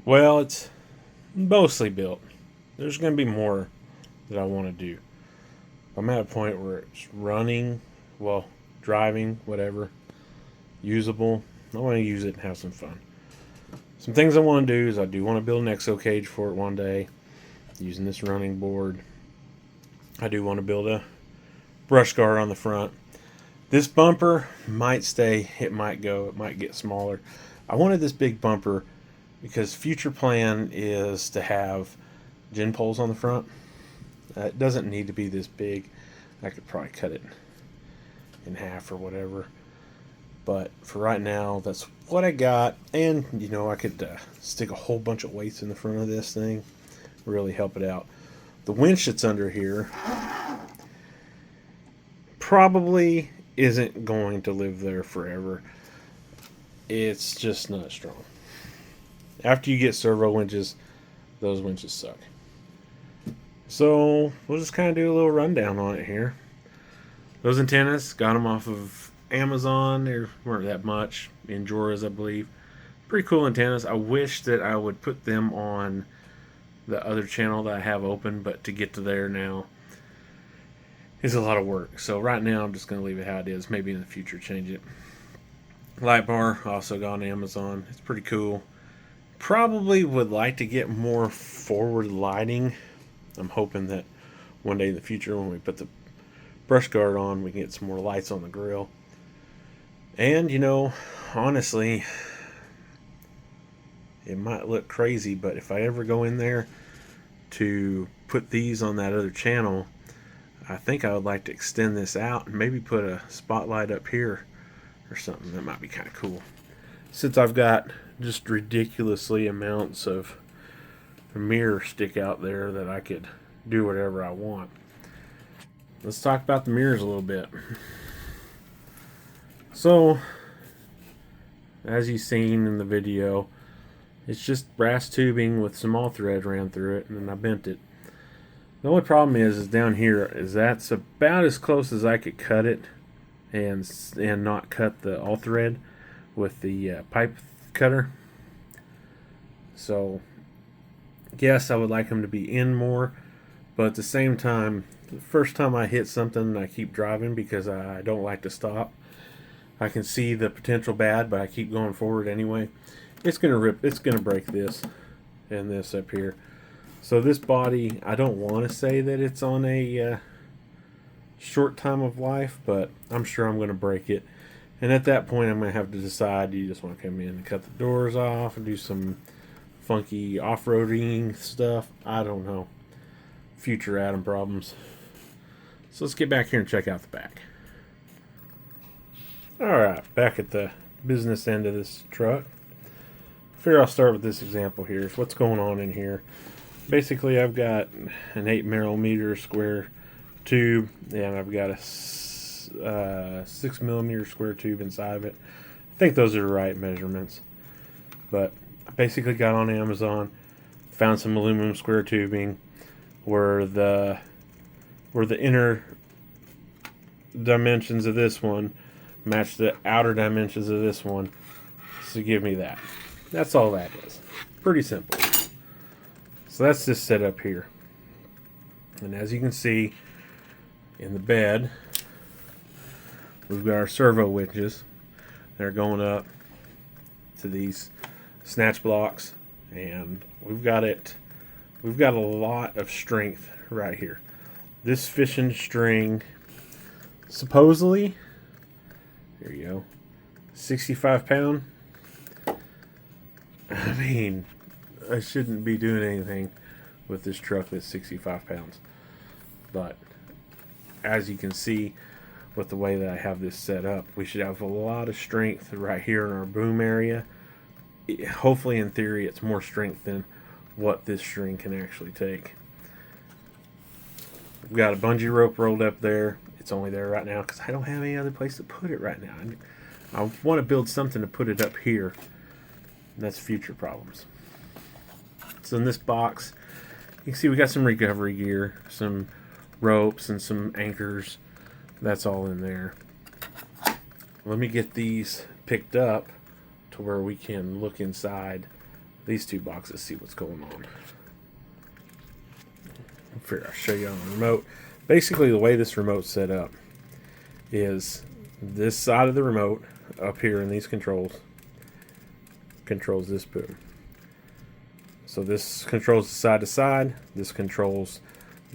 Well, it's mostly built. There's going to be more that I want to do. I'm at a point where it's running, well, driving, whatever, usable. I want to use it and have some fun. Some things I want to do is I do want to build an exo cage for it one day using this running board. I do want to build a brush guard on the front. This bumper might stay, it might go, it might get smaller. I wanted this big bumper because future plan is to have gin poles on the front. It doesn't need to be this big. I could probably cut it in half or whatever. But for right now, that's what I got. And, I could stick a whole bunch of weights in the front of this thing. Really help it out. The winch that's under here probably isn't going to live there forever. It's just not strong. After you get servo winches, those winches suck. So we'll just kind of do a little rundown on it here. Those antennas, got them off of Amazon. They weren't that much. In Jora's, I believe. Pretty cool antennas. I wish that I would put them on the other channel that I have open, but to get to there now is a lot of work. So right now I'm just going to leave it how it is. Maybe in the future change it. Light bar also got on Amazon. It's pretty cool. Probably would like to get more forward lighting. I'm hoping that one day in the future when we put the brush guard on, we can get some more lights on the grill. And, honestly, it might look crazy, but if I ever go in there to put these on that other channel, I think I would like to extend this out and maybe put a spotlight up here or something. That might be kind of cool. Since I've got just ridiculously amounts of mirror stick out there that I could do whatever I want. Let's talk about the mirrors a little bit. So, as you've seen in the video, it's just brass tubing with some all thread ran through it, and then I bent it. The only problem is down here is that's about as close as I could cut it, and not cut the all thread with the pipe cutter. So, yes, I would like them to be in more, but at the same time, the first time I hit something, I keep driving because I don't like to stop. I can see the potential bad, but I keep going forward anyway. It's gonna rip. It's gonna break this and this up here. So this body, I don't want to say that it's on a short time of life, but I'm sure I'm gonna break it. And at that point, I'm gonna have to decide: do you just want to come in and cut the doors off and do some funky off-roading stuff? I don't know. Future Adam problems. So let's get back here and check out the back. Alright, back at the business end of this truck. I figure I'll start with this example here. So what's going on in here? Basically, I've got an 8mm square tube, and I've got a 6mm square tube inside of it. I think those are the right measurements. But I basically got on Amazon, found some aluminum square tubing where the inner dimensions of this one match the outer dimensions of this one. So give me that. That's all that is. Pretty simple. So that's this setup here. And as you can see in the bed, we've got our servo winches. They're going up to these snatch blocks, and we've got a lot of strength right here. This fishing string, supposedly, there you go, 65 pound. I mean, I shouldn't be doing anything with this truck that's 65 pounds. But as you can see with the way that I have this set up, we should have a lot of strength right here in our boom area. Hopefully, in theory, it's more strength than what this string can actually take. We've got a bungee rope rolled up there. It's only there right now because I don't have any other place to put it right now. I want to build something to put it up here. That's future problems. So in this box, you can see we got some recovery gear, some ropes, and some anchors. That's all in there. Let me get these picked up to where we can look inside these two boxes, see what's going on. I'll show you on the remote. Basically, the way this remote's set up is this side of the remote up here in these controls this boom. So this controls the side to side. This controls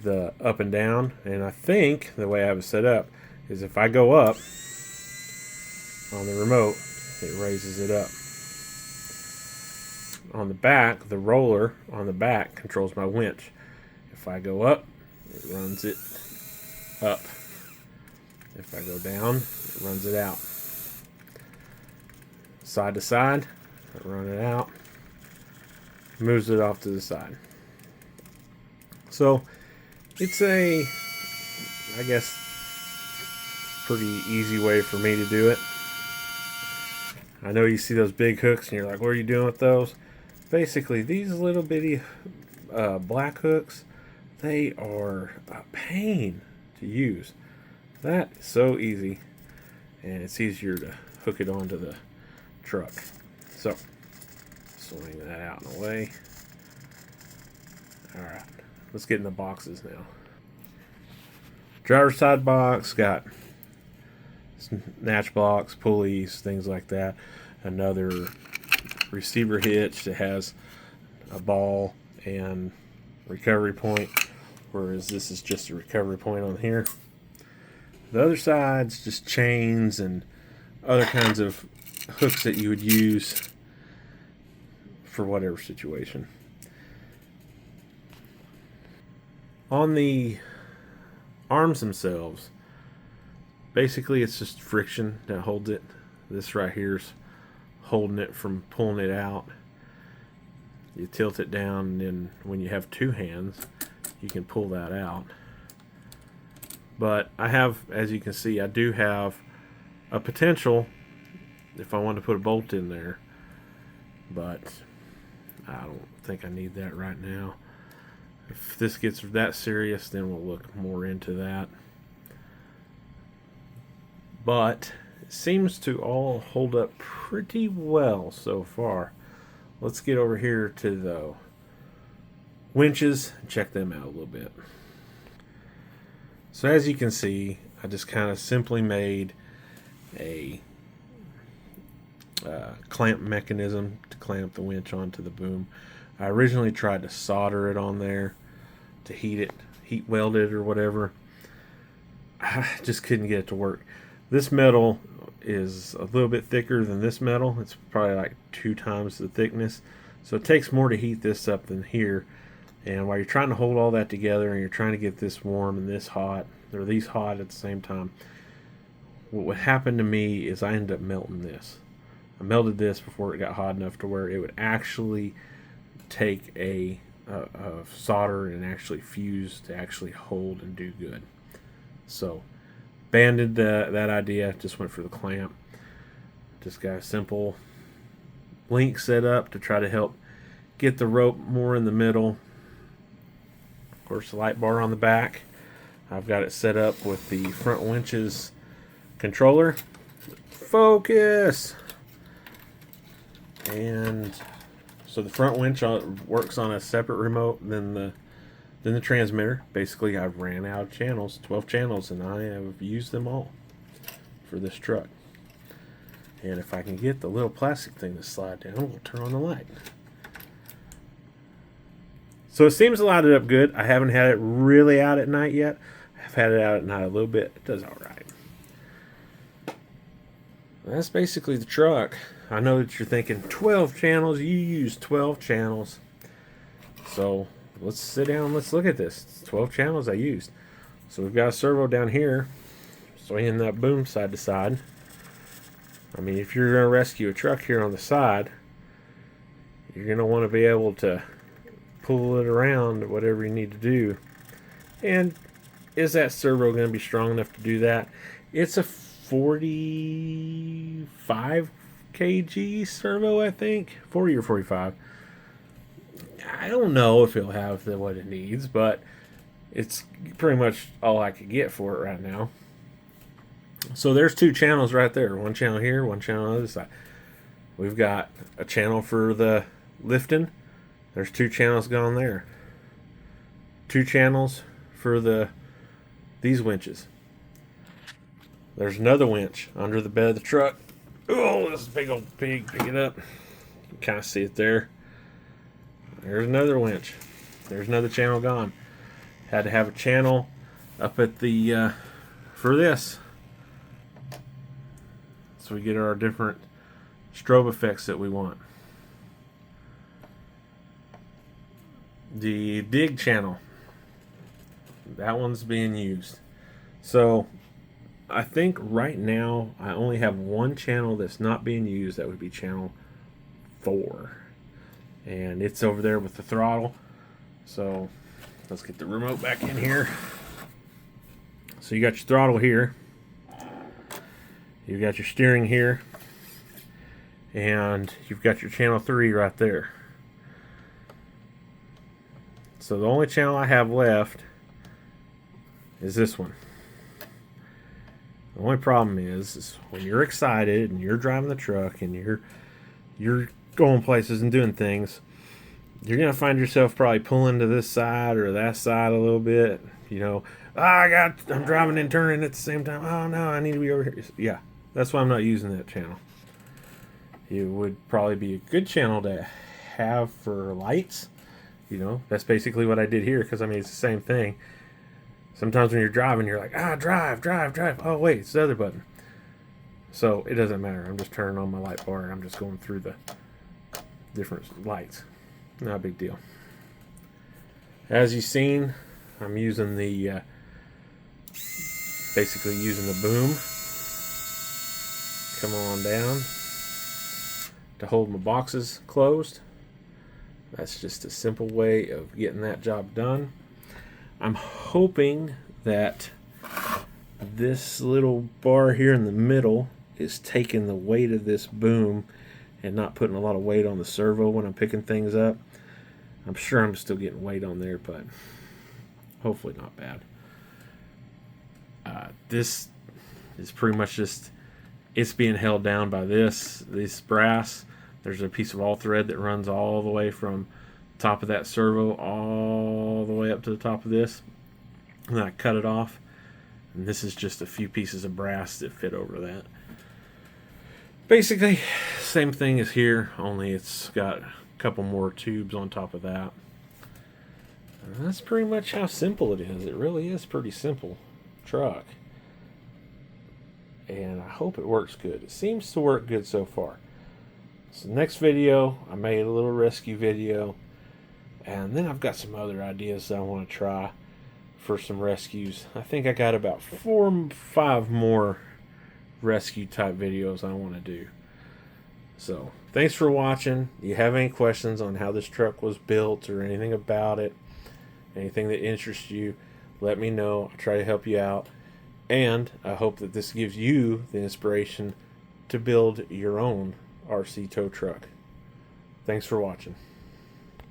the up and down. And I think the way I have it set up is if I go up on the remote, it raises it up. On the back, the roller on the back controls my winch. If I go up, it runs it up. If I go down, it runs it out. Side to side, I run it out. Moves it off to the side. So it's a, I guess, pretty easy way for me to do it. I know you see those big hooks and you're like, what are you doing with those? Basically, these little bitty black hooks, they are a pain to use. That is so easy, and it's easier to hook it onto the truck. So, swing that out and away. Alright, let's get in the boxes now. Driver's side box, got snatch blocks, pulleys, things like that. Another receiver hitch that has a ball and recovery point, whereas this is just a recovery point on here. The other side's just chains and other kinds of hooks that you would use for whatever situation. On the arms themselves, basically it's just friction that holds it. This right here's holding it from pulling it out. You tilt it down, and then when you have two hands, you can pull that out. But I have, as you can see, I do have a potential if I want to put a bolt in there, but I don't think I need that right now. If this gets that serious, then we'll look more into that. But it seems to all hold up pretty well so far. Let's get over here to the winches and check them out a little bit. So as you can see, I just kind of simply made a clamp mechanism to clamp the winch onto the boom. I originally tried to solder it on there to heat weld it or whatever. I just couldn't get it to work. This metal is a little bit thicker than this metal. It's probably like 2 times the thickness. So it takes more to heat this up than here. And while you're trying to hold all that together and you're trying to get this warm and this hot, or these hot at the same time, what happened to me is I ended up melting this. I melted this before it got hot enough to where it would actually take a solder and actually fuse to actually hold and do good. So abandoned that idea, just went for the clamp. Just got a simple link set up to try to help get the rope more in the middle. Of course, the light bar on the back. I've got it set up with the front winches controller. Focus! And so the front winch works on a separate remote than the transmitter. Basically, I've ran out of channels, 12 channels, and I have used them all for this truck. And if I can get the little plastic thing to slide down, we'll turn on the light. So it seems to light it up good. I haven't had it really out at night yet. I've had it out at night a little bit. It does all right. That's basically the truck. I know that you're thinking 12 channels. You use 12 channels. So let's sit down and let's look at this. It's 12 channels I used. So we've got a servo down here, swinging that boom side to side. I mean, if you're going to rescue a truck here on the side, you're going to want to be able to pull it around, whatever you need to do. And is that servo going to be strong enough to do that? It's a 45 kg servo, I think. 40 or 45. I don't know if it'll have what it needs, but it's pretty much all I could get for it right now. So there's 2 channels right there. One channel here, one channel on the other side. We've got a channel for the lifting, there's 2 channels gone there. 2 channels for these winches. There's another winch under the bed of the truck. Oh, this big old pig. Pick it up. You can kind of see it there. There's another winch. There's another channel gone. Had to have a channel up at the for this, so we get our different strobe effects that we want. The dig channel, that one's being used. So I think right now I only have one channel that's not being used. That would be channel 4, and it's over there with the throttle. So let's get the remote back in here. So you got your throttle here, you got your steering here, and you've got your channel 3 right there. So the only channel I have left is this one. The only problem is when you're excited and you're driving the truck and you're going places and doing things, you're gonna find yourself probably pulling to this side or that side a little bit. You know, I'm driving and turning at the same time. Oh no, I need to be over here. Yeah, that's why I'm not using that channel. It would probably be a good channel to have for lights. You know, that's basically what I did here, because I mean it's the same thing. Sometimes when you're driving, you're like, drive. Oh wait, it's the other button. So it doesn't matter. I'm just turning on my light bar and I'm just going through the different lights. Not a big deal. As you've seen, I'm using the basically using the boom. Come on down to hold my boxes closed. That's just a simple way of getting that job done. I'm hoping that this little bar here in the middle is taking the weight of this boom and not putting a lot of weight on the servo when I'm picking things up. I'm sure I'm still getting weight on there, but hopefully not bad. This is pretty much just, it's being held down by this brass. There's a piece of all thread that runs all the way from top of that servo all the way up to the top of this, and then I cut it off, and this is just a few pieces of brass that fit over that. Basically same thing as here, only it's got a couple more tubes on top of that. And that's pretty much how simple it is. It really is pretty simple truck, and I hope it works good. It seems to work good so far. So next video, I made a little rescue video, and then I've got some other ideas that I want to try for some rescues. I think I got about 4 or 5 more rescue type videos I want to do. So thanks for watching. If you have any questions on how this truck was built or anything about it, anything that interests you, let me know. I'll try to help you out, and I hope that this gives you the inspiration to build your own RC tow truck. Thanks for watching.